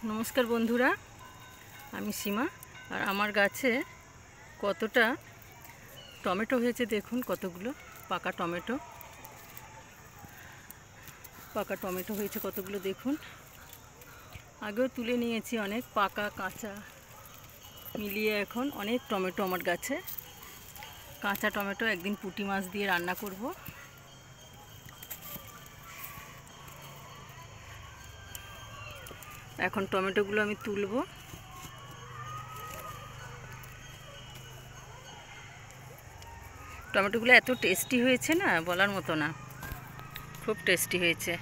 নমস্কার বন্ধুরা, আমি সীমা। আর আমার গাছে কতটা টমেটো হয়েছে দেখুন, কতগুলো পাকা টমেটো হয়েছে কতগুলো দেখুন। আগেও তুলে নিয়েছি অনেক, পাকা কাঁচা মিলিয়ে এখন অনেক টমেটো আমার গাছে। কাঁচা টমেটো একদিন পুঁটি মাছ দিয়ে রান্না করব। এখন টমেটোগুলো আমি তুলব। টমেটোগুলো এত টেস্টি হয়েছে না, বলার মতো না, খুব টেস্টি হয়েছে।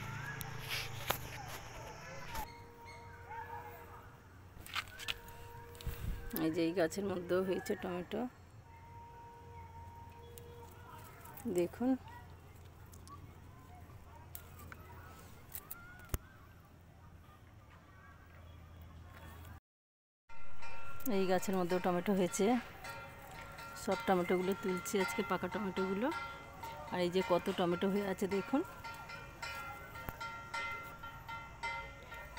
এই যে এই গাছের মধ্যেও হয়েছে টমেটো, দেখুন। এই গাছের মধ্যেও টমেটো হয়েছে। সব টমেটোগুলো তুলছি আজকে, পাকা টমেটোগুলো। আর এই যে কত টমেটো হয়ে আছে দেখুন,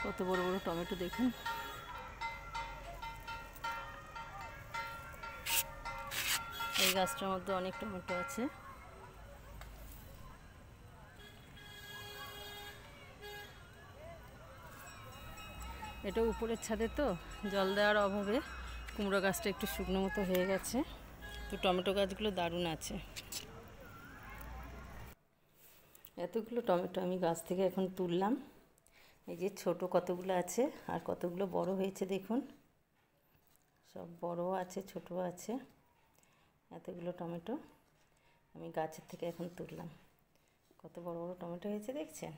কত বড় বড় টমেটো দেখুন। এই গাছটার মধ্যে অনেক টমেটো আছে। এটা উপরের ছাদে, তো জল দেওয়ার অভাবে কুমড়ো গাছটা একটু শুকনো মতো হয়ে গেছে। তো টমেটো গাছগুলো দারুণ আছে। এতগুলো টমেটো আমি গাছ থেকে এখন তুললাম। এই যে ছোট কতগুলো আছে আর কতগুলো বড় হয়েছে দেখুন, সব বড় আছে ছোট আছে। এতগুলো টমেটো আমি গাছের থেকে এখন তুললাম। কত বড় বড় টমেটো হয়েছে দেখছেন।